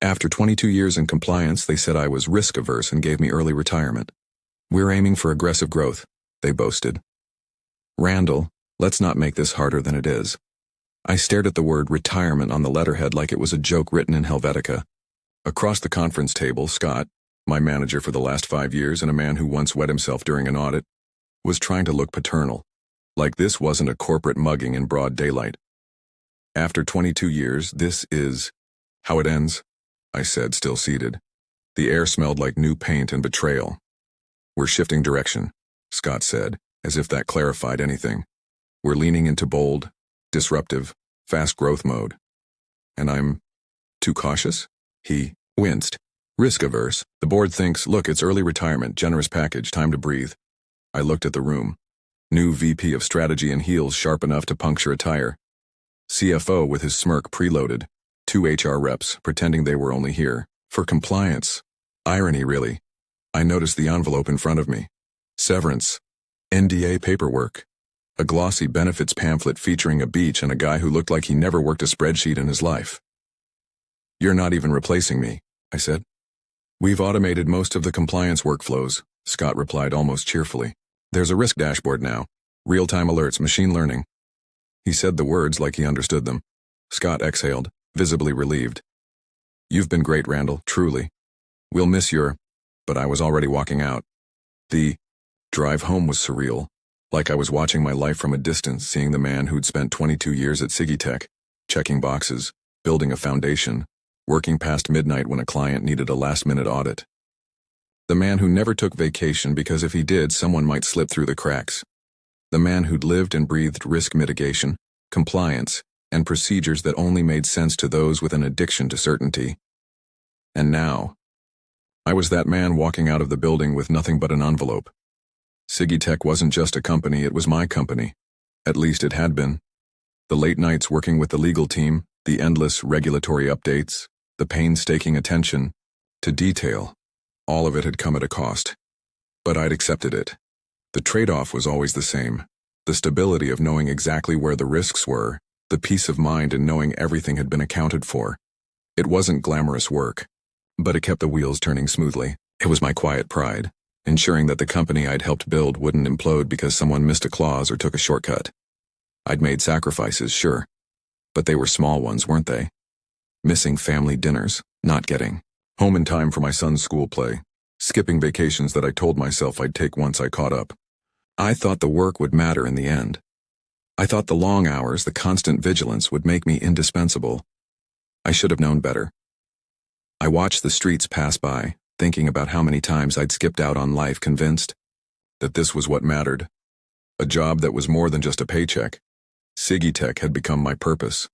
After 22 years in compliance, they said I was risk-averse and gave me early retirement. We're aiming for aggressive growth, they boasted. Randall, let's not make this harder than it is. I stared at the word retirement on the letterhead like it was a joke written in Helvetica. Across the conference table, Scott, my manager for the last 5 years and a man who once wet himself during an audit, was trying to look paternal, like this wasn't a corporate mugging in broad daylight. After 22 years, this is how it ends, I said, still seated. The air smelled like new paint and betrayal. We're shifting direction, Scott said, as if that clarified anything. We're leaning into bold, disruptive, fast growth mode. And I'm too cautious? He winced. Risk-averse. The board thinks, look, it's early retirement, generous package, time to breathe. I looked at the room. New VP of strategy in heels sharp enough to puncture a tire. CFO with his smirk preloaded. 2 HR reps pretending they were only here for compliance. Irony, really. I noticed the envelope in front of me. Severance. NDA paperwork. A glossy benefits pamphlet featuring a beach and a guy who looked like he never worked a spreadsheet in his life. You're not even replacing me, I said. We've automated most of the compliance workflows, Scott replied almost cheerfully. There's a risk dashboard now. Real-time alerts, machine learning. He said the words like he understood them. Scott exhaled, visibly relieved. You've been great, Randall, truly. We'll miss your... But I was already walking out. The drive home was surreal, like I was watching my life from a distance, seeing the man who'd spent 22 years at Sigitech, checking boxes, building a foundation, working past midnight when a client needed a last-minute audit. The man who never took vacation because if he did, someone might slip through the cracks. The man who'd lived and breathed risk mitigation, compliance, and procedures that only made sense to those with an addiction to certainty. And now, I was that man walking out of the building with nothing but an envelope. Sigitech wasn't just a company, it was my company. At least it had been. The late nights working with the legal team, the endless regulatory updates, the painstaking attention to detail, all of it had come at a cost. But I'd accepted it. The trade-off was always the same. The stability of knowing exactly where the risks were, the peace of mind in knowing everything had been accounted for. It wasn't glamorous work, but it kept the wheels turning smoothly. It was my quiet pride, ensuring that the company I'd helped build wouldn't implode because someone missed a clause or took a shortcut. I'd made sacrifices, sure, but they were small ones, weren't they? Missing family dinners, not getting home in time for my son's school play, skipping vacations that I told myself I'd take once I caught up. I thought the work would matter in the end. I thought the long hours, the constant vigilance would make me indispensable. I should have known better. I watched the streets pass by, thinking about how many times I'd skipped out on life convinced that this was what mattered. A job that was more than just a paycheck. Sigitech had become my purpose.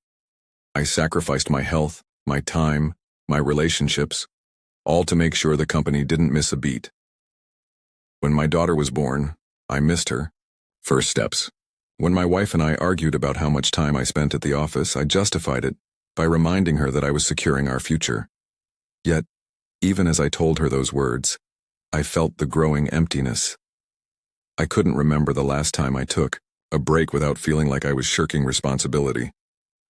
I sacrificed my health, my time, my relationships, all to make sure the company didn't miss a beat. When my daughter was born, I missed her. First steps. When my wife and I argued about how much time I spent at the office, I justified it by reminding her that I was securing our future. Yet, even as I told her those words, I felt the growing emptiness. I couldn't remember the last time I took a break without feeling like I was shirking responsibility.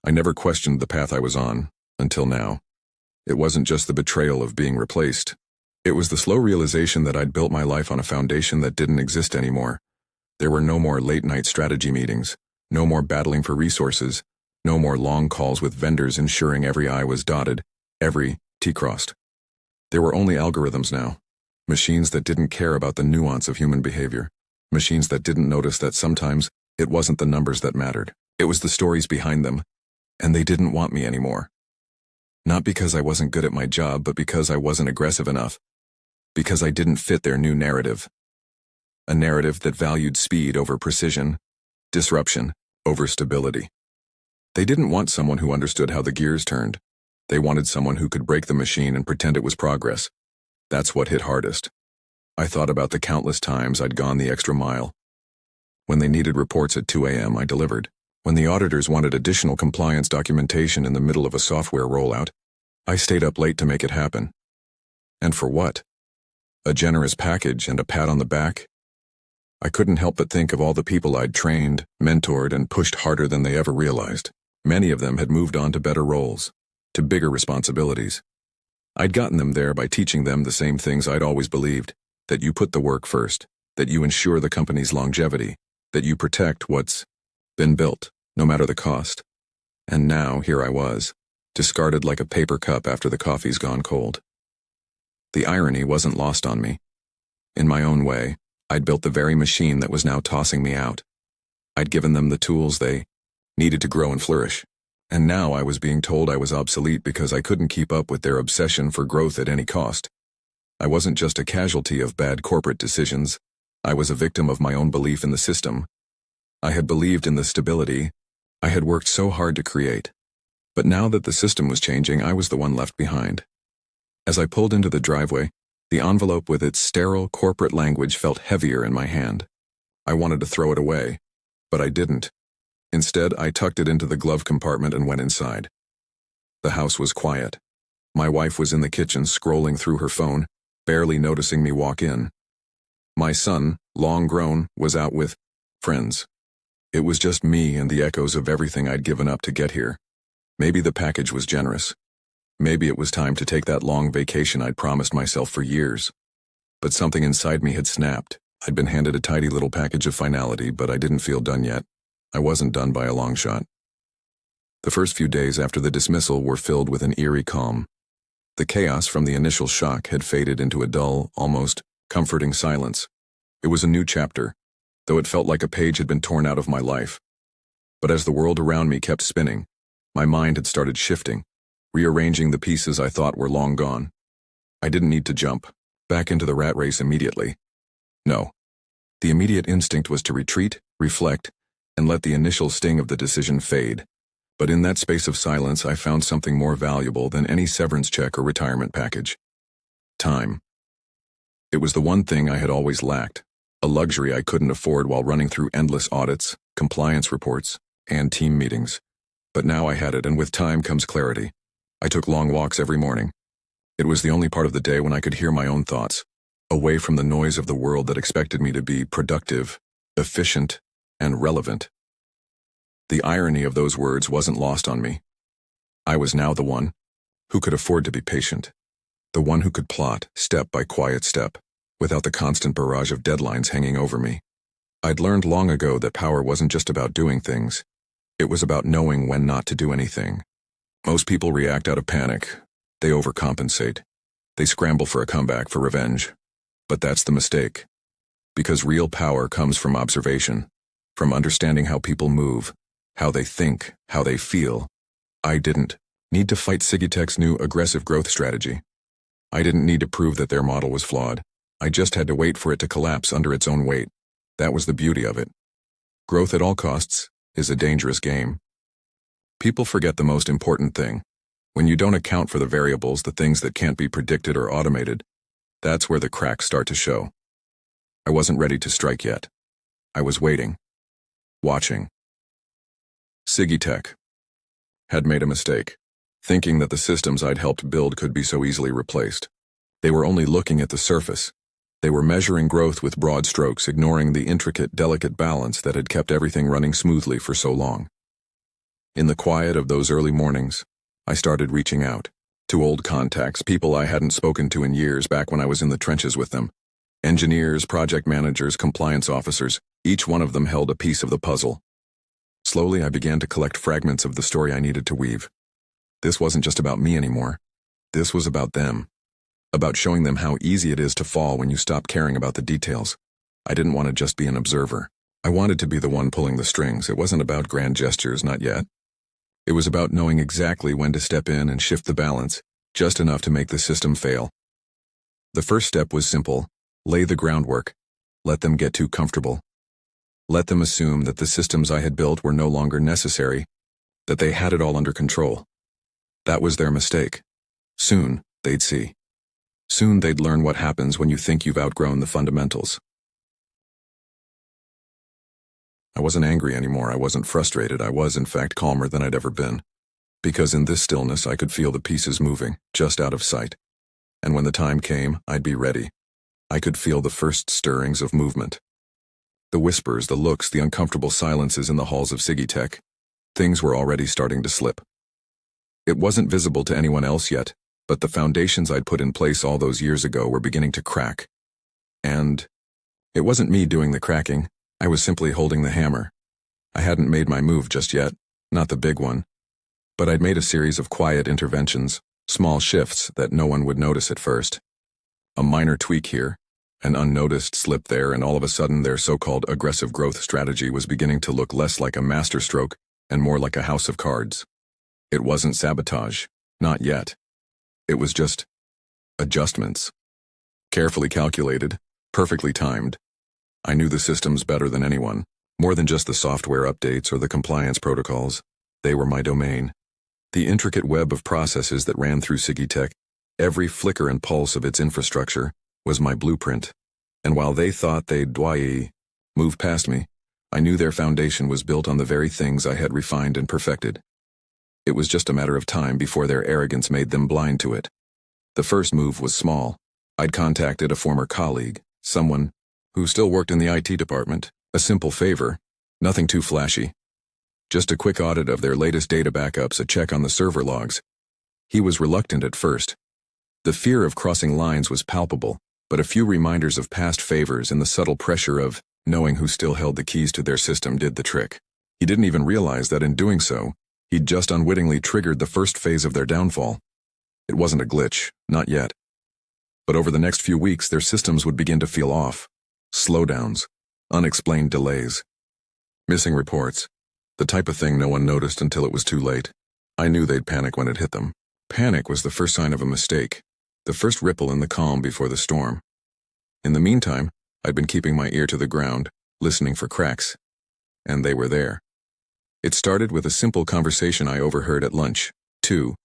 I never questioned the path I was on, until now. It wasn't just the betrayal of being replaced. It was the slow realization that I'd built my life on a foundation that didn't exist anymore. There were no more late-night strategy meetings, no more battling for resources, no more long calls with vendors ensuring every I was dotted, every T crossed. There were only algorithms now, machines that didn't care about the nuance of human behavior, machines that didn't notice that sometimes it wasn't the numbers that mattered, it was the stories behind them, and they didn't want me anymore. Not because I wasn't good at my job, but because I wasn't aggressive enough, because I didn't fit their new narrative. A narrative that valued speed over precision, disruption over stability. They didn't want someone who understood how the gears turned. They wanted someone who could break the machine and pretend it was progress. That's what hit hardest. I thought about the countless times I'd gone the extra mile. When they needed reports at 2 a.m., I delivered. When the auditors wanted additional compliance documentation in the middle of a software rollout, I stayed up late to make it happen. And for what? A generous package and a pat on the back? I couldn't help but think of all the people I'd trained, mentored, and pushed harder than they ever realized. Many of them had moved on to better roles, to bigger responsibilities. I'd gotten them there by teaching them the same things I'd always believed, that you put the work first, that you ensure the company's longevity, that you protect what's been built, no matter the cost. And now, here I was, discarded like a paper cup after the coffee's gone cold. The irony wasn't lost on me. In my own way, I'd built the very machine that was now tossing me out. I'd given them the tools they needed to grow and flourish. And now I was being told I was obsolete because I couldn't keep up with their obsession for growth at any cost. I wasn't just a casualty of bad corporate decisions. I was a victim of my own belief in the system. I had believed in the stability I had worked so hard to create. But now that the system was changing, I was the one left behind. As I pulled into the driveway, the envelope with its sterile corporate language felt heavier in my hand. I wanted to throw it away, but I didn't. Instead, I tucked it into the glove compartment and went inside. The house was quiet. My wife was in the kitchen scrolling through her phone, barely noticing me walk in. My son, long grown, was out with friends. It was just me and the echoes of everything I'd given up to get here. Maybe the package was generous. Maybe it was time to take that long vacation I'd promised myself for years. But something inside me had snapped. I'd been handed a tidy little package of finality, but I didn't feel done yet. I wasn't done by a long shot. The first few days after the dismissal were filled with an eerie calm. The chaos from the initial shock had faded into a dull, almost comforting silence. It was a new chapter, though it felt like a page had been torn out of my life. But as the world around me kept spinning, my mind had started shifting, rearranging the pieces I thought were long gone. I didn't need to jump back into the rat race immediately. No. The immediate instinct was to retreat, reflect, and let the initial sting of the decision fade. But in that space of silence, I found something more valuable than any severance check or retirement package. Time. It was the one thing I had always lacked, a luxury I couldn't afford while running through endless audits, compliance reports, and team meetings. But now I had it, and with time comes clarity. I took long walks every morning. It was the only part of the day when I could hear my own thoughts, away from the noise of the world that expected me to be productive, efficient, and relevant. The irony of those words wasn't lost on me. I was now the one who could afford to be patient, the one who could plot, step by quiet step, without the constant barrage of deadlines hanging over me. I'd learned long ago that power wasn't just about doing things. It was about knowing when not to do anything. Most people react out of panic. They overcompensate. They scramble for a comeback, for revenge. But that's the mistake. Because real power comes from observation, from understanding how people move, how they think, how they feel. I didn't need to fight Sigitech's new aggressive growth strategy. I didn't need to prove that their model was flawed. I just had to wait for it to collapse under its own weight. That was the beauty of it. Growth at all costs is a dangerous game. People forget the most important thing. When you don't account for the variables, the things that can't be predicted or automated, that's where the cracks start to show. I wasn't ready to strike yet. I was waiting. Watching. Sigitech had made a mistake, thinking that the systems I'd helped build could be so easily replaced. They were only looking at the surface. They were measuring growth with broad strokes, ignoring the intricate, delicate balance that had kept everything running smoothly for so long. In the quiet of those early mornings, I started reaching out to old contacts, people I hadn't spoken to in years, back when I was in the trenches with them. Engineers, project managers, compliance officers, each one of them held a piece of the puzzle. Slowly, I began to collect fragments of the story I needed to weave. This wasn't just about me anymore. This was about them. About showing them how easy it is to fall when you stop caring about the details. I didn't want to just be an observer. I wanted to be the one pulling the strings. It wasn't about grand gestures, not yet. It was about knowing exactly when to step in and shift the balance, just enough to make the system fail. The first step was simple: lay the groundwork. Let them get too comfortable. Let them assume that the systems I had built were no longer necessary, that they had it all under control. That was their mistake. Soon, they'd see. Soon they'd learn what happens when you think you've outgrown the fundamentals. I wasn't angry anymore. I wasn't frustrated. I was, in fact, calmer than I'd ever been. Because in this stillness, I could feel the pieces moving, just out of sight. And when the time came, I'd be ready. I could feel the first stirrings of movement. The whispers, the looks, the uncomfortable silences in the halls of Sigitech. Things were already starting to slip. It wasn't visible to anyone else yet, but the foundations I'd put in place all those years ago were beginning to crack. And it wasn't me doing the cracking, I was simply holding the hammer. I hadn't made my move just yet, not the big one, but I'd made a series of quiet interventions, small shifts that no one would notice at first. A minor tweak here, an unnoticed slip there, and all of a sudden their so-called aggressive growth strategy was beginning to look less like a masterstroke and more like a house of cards. It wasn't sabotage, not yet. It was just adjustments. Carefully calculated, perfectly timed. I knew the systems better than anyone, more than just the software updates or the compliance protocols. They were my domain. The intricate web of processes that ran through Sigitech, every flicker and pulse of its infrastructure, was my blueprint. And while they thought they'd move past me, I knew their foundation was built on the very things I had refined and perfected. It was just a matter of time before their arrogance made them blind to it. The first move was small. I'd contacted a former colleague, someone who still worked in the IT department, a simple favor, nothing too flashy. Just a quick audit of their latest data backups, a check on the server logs. He was reluctant at first. The fear of crossing lines was palpable, but a few reminders of past favors and the subtle pressure of knowing who still held the keys to their system did the trick. He didn't even realize that in doing so, he'd just unwittingly triggered the first phase of their downfall. It wasn't a glitch, not yet. But over the next few weeks, their systems would begin to feel off. Slowdowns, unexplained delays, missing reports, the type of thing no one noticed until it was too late. I knew they'd panic when it hit them. Panic was the first sign of a mistake, the first ripple in the calm before the storm. In the meantime, I'd been keeping my ear to the ground, listening for cracks. And they were there. It started with a simple conversation I overheard at lunch. 2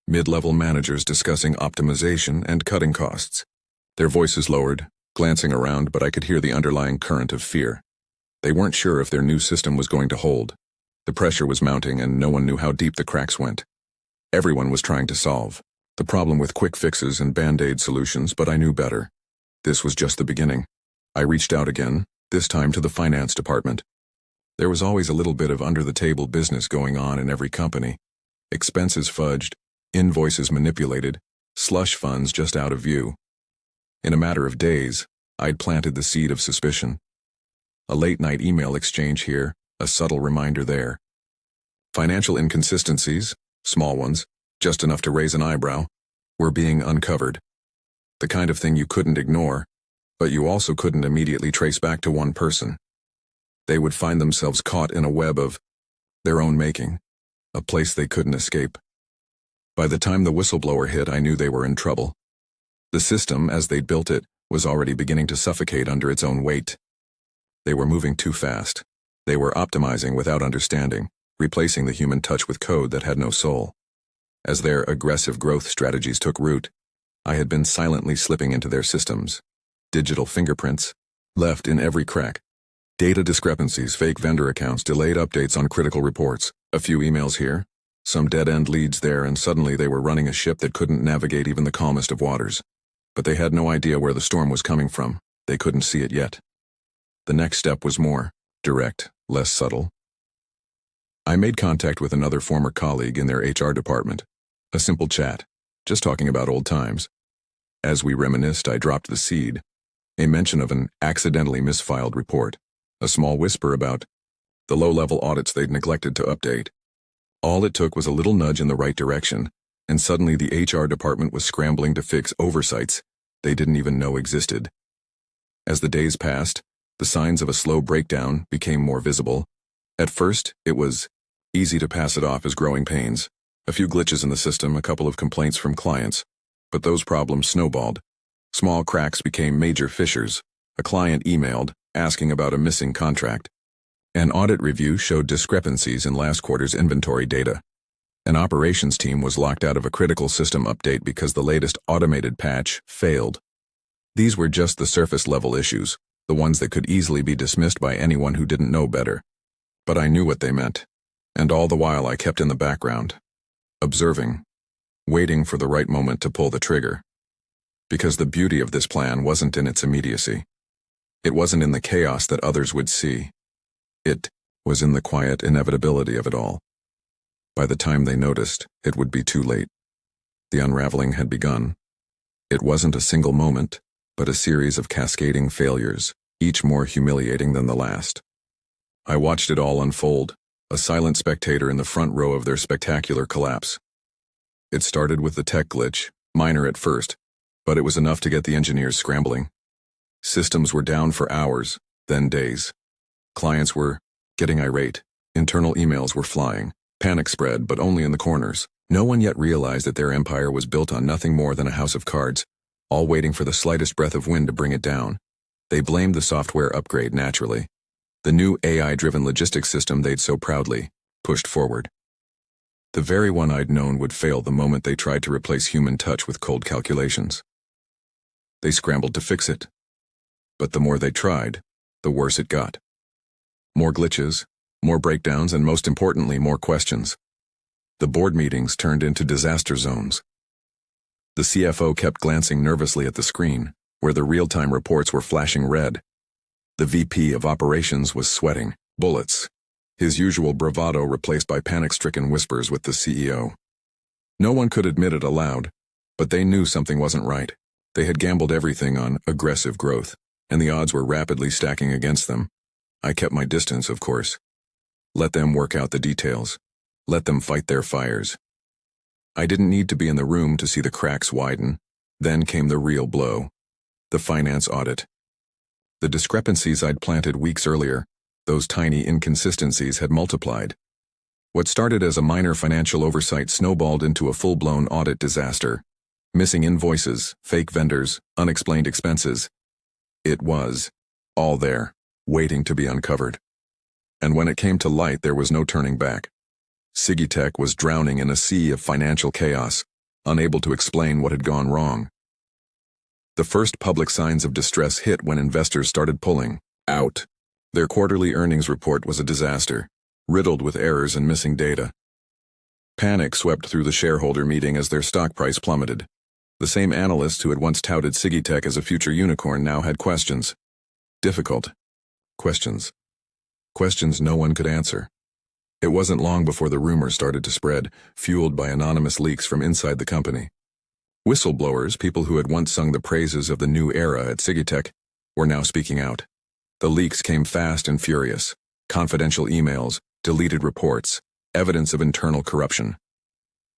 mid-level managers discussing optimization and cutting costs. Their voices lowered, glancing around, but I could hear the underlying current of fear. They weren't sure if their new system was going to hold. The pressure was mounting and no one knew how deep the cracks went. Everyone was trying to solve the problem with quick fixes and band-aid solutions, but I knew better. This was just the beginning. I reached out again, this time to the finance department. There was always a little bit of under-the-table business going on in every company. Expenses fudged, invoices manipulated, slush funds just out of view. In a matter of days, I'd planted the seed of suspicion. A late-night email exchange here, a subtle reminder there. Financial inconsistencies, small ones, just enough to raise an eyebrow, were being uncovered. The kind of thing you couldn't ignore, but you also couldn't immediately trace back to one person. They would find themselves caught in a web of their own making, a place they couldn't escape. By the time the whistleblower hit, I knew they were in trouble. The system, as they'd built it, was already beginning to suffocate under its own weight. They were moving too fast. They were optimizing without understanding, replacing the human touch with code that had no soul. As their aggressive growth strategies took root, I had been silently slipping into their systems. Digital fingerprints, left in every crack. Data discrepancies, fake vendor accounts, delayed updates on critical reports, a few emails here, some dead-end leads there, and suddenly they were running a ship that couldn't navigate even the calmest of waters. But they had no idea where the storm was coming from. They couldn't see it yet. The next step was more direct, less subtle. I made contact with another former colleague in their HR department. A simple chat, just talking about old times. As we reminisced, I dropped the seed, a mention of an accidentally misfiled report, a small whisper about the low-level audits they'd neglected to update. All it took was a little nudge in the right direction, and suddenly the HR department was scrambling to fix oversights they didn't even know existed. As the days passed, the signs of a slow breakdown became more visible. At first, it was easy to pass it off as growing pains. A few glitches in the system, a couple of complaints from clients. But those problems snowballed. Small cracks became major fissures. A client emailed, asking about a missing contract. An audit review showed discrepancies in last quarter's inventory data. An operations team was locked out of a critical system update because the latest automated patch failed. These were just the surface-level issues, the ones that could easily be dismissed by anyone who didn't know better. But I knew what they meant, and all the while I kept in the background, observing, waiting for the right moment to pull the trigger. Because the beauty of this plan wasn't in its immediacy. It wasn't in the chaos that others would see. It was in the quiet inevitability of it all. By the time they noticed, it would be too late. The unraveling had begun. It wasn't a single moment, but a series of cascading failures, each more humiliating than the last. I watched it all unfold, a silent spectator in the front row of their spectacular collapse. It started with the tech glitch, minor at first, but it was enough to get the engineers scrambling. Systems were down for hours, then days. Clients were getting irate. Internal emails were flying. Panic spread, but only in the corners. No one yet realized that their empire was built on nothing more than a house of cards, all waiting for the slightest breath of wind to bring it down. They blamed the software upgrade naturally. The new AI-driven logistics system they'd so proudly pushed forward. The very one I'd known would fail the moment they tried to replace human touch with cold calculations. They scrambled to fix it. But the more they tried, the worse it got. More glitches, more breakdowns, and most importantly, more questions. The board meetings turned into disaster zones. The CFO kept glancing nervously at the screen, where the real-time reports were flashing red. The VP of operations was sweating bullets, his usual bravado replaced by panic-stricken whispers with the CEO. No one could admit it aloud, but they knew something wasn't right. They had gambled everything on aggressive growth, and the odds were rapidly stacking against them. I kept my distance, of course. Let them work out the details. Let them fight their fires. I didn't need to be in the room to see the cracks widen. Then came the real blow. The finance audit. The discrepancies I'd planted weeks earlier, those tiny inconsistencies had multiplied. What started as a minor financial oversight snowballed into a full-blown audit disaster. Missing invoices, fake vendors, unexplained expenses. It was all there, waiting to be uncovered. And when it came to light, there was no turning back. Sigitech was drowning in a sea of financial chaos, unable to explain what had gone wrong. The first public signs of distress hit when investors started pulling out. Their quarterly earnings report was a disaster, riddled with errors and missing data. Panic swept through the shareholder meeting as their stock price plummeted. The same analysts who had once touted Sigitech as a future unicorn now had questions. Difficult questions. Questions no one could answer. It wasn't long before the rumors started to spread, fueled by anonymous leaks from inside the company. Whistleblowers, people who had once sung the praises of the new era at Sigitech, were now speaking out. The leaks came fast and furious. Confidential emails, deleted reports, evidence of internal corruption.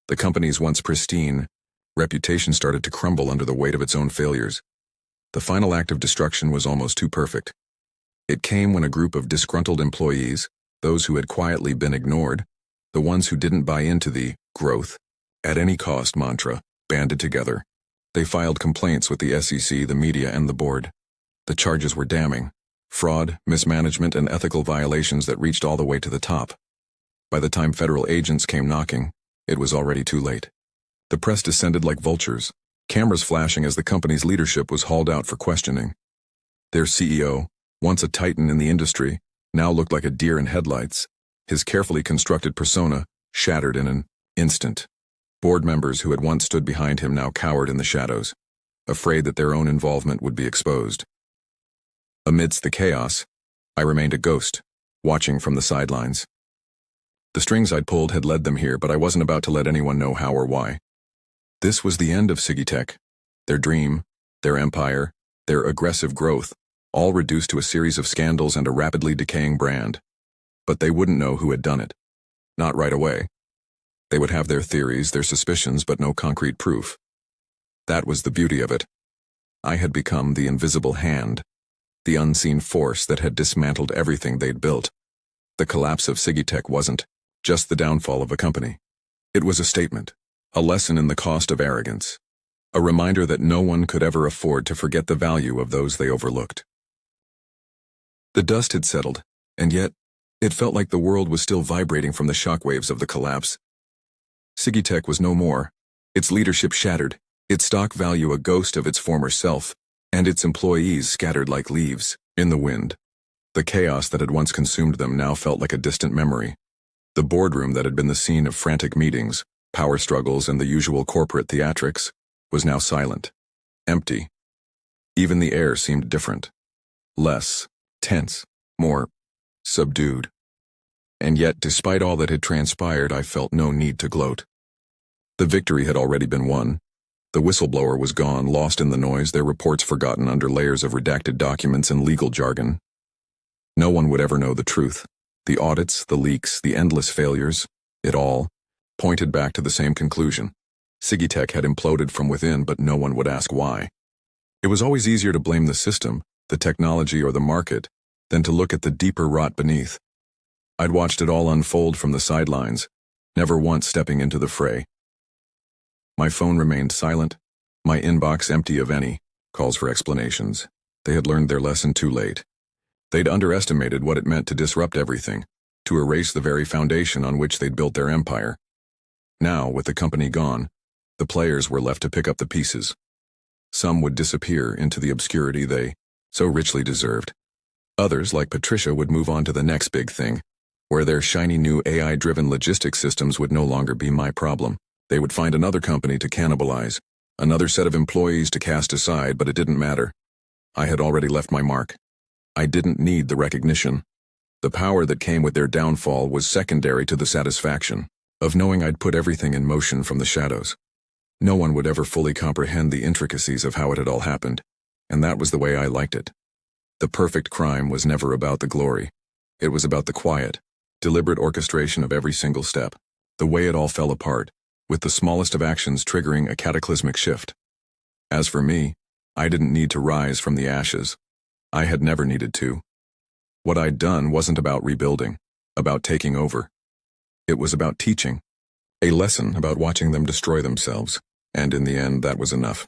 The company's once pristine reputation started to crumble under the weight of its own failures. The final act of destruction was almost too perfect. It came when a group of disgruntled employees, those who had quietly been ignored, the ones who didn't buy into the growth at any cost mantra, banded together. They filed complaints with the SEC, the media, and the board. The charges were damning. Fraud, mismanagement, and ethical violations that reached all the way to the top. By the time federal agents came knocking, it was already too late. The press descended like vultures, cameras flashing as the company's leadership was hauled out for questioning. Their CEO, once a titan in the industry, now looked like a deer in headlights, his carefully constructed persona shattered in an instant. Board members who had once stood behind him now cowered in the shadows, afraid that their own involvement would be exposed. Amidst the chaos, I remained a ghost, watching from the sidelines. The strings I'd pulled had led them here, but I wasn't about to let anyone know how or why. This was the end of Sigitech. Their dream, their empire, their aggressive growth, all reduced to a series of scandals and a rapidly decaying brand. But they wouldn't know who had done it. Not right away. They would have their theories, their suspicions, but no concrete proof. That was the beauty of it. I had become the invisible hand, the unseen force that had dismantled everything they'd built. The collapse of Sigitech wasn't just the downfall of a company. It was a statement, a lesson in the cost of arrogance, a reminder that no one could ever afford to forget the value of those they overlooked. The dust had settled, and yet, it felt like the world was still vibrating from the shockwaves of the collapse. Sigitech was no more, its leadership shattered, its stock value a ghost of its former self, and its employees scattered like leaves in the wind. The chaos that had once consumed them now felt like a distant memory. The boardroom that had been the scene of frantic meetings, power struggles, and the usual corporate theatrics was now silent, empty. Even the air seemed different. Less tense, more subdued. And yet, despite all that had transpired, I felt no need to gloat. The victory had already been won. The whistleblower was gone, lost in the noise, their reports forgotten under layers of redacted documents and legal jargon. No one would ever know the truth. The audits, the leaks, the endless failures, it all pointed back to the same conclusion. Sigitech had imploded from within, but no one would ask why. It was always easier to blame the system, the technology, or the market, than to look at the deeper rot beneath. I'd watched it all unfold from the sidelines, never once stepping into the fray. My phone remained silent, my inbox empty of any calls for explanations. They had learned their lesson too late. They'd underestimated what it meant to disrupt everything, to erase the very foundation on which they'd built their empire. Now, with the company gone, the players were left to pick up the pieces. Some would disappear into the obscurity they so richly deserved. Others, like Patricia, would move on to the next big thing, where their shiny new AI-driven logistics systems would no longer be my problem. They would find another company to cannibalize, another set of employees to cast aside, but it didn't matter. I had already left my mark. I didn't need the recognition. The power that came with their downfall was secondary to the satisfaction of knowing I'd put everything in motion from the shadows. No one would ever fully comprehend the intricacies of how it had all happened, and that was the way I liked it. The perfect crime was never about the glory. It was about the quiet, deliberate orchestration of every single step, the way it all fell apart, with the smallest of actions triggering a cataclysmic shift. As for me, I didn't need to rise from the ashes. I had never needed to. What I'd done wasn't about rebuilding, about taking over. It was about teaching. A lesson about watching them destroy themselves, and in the end that was enough.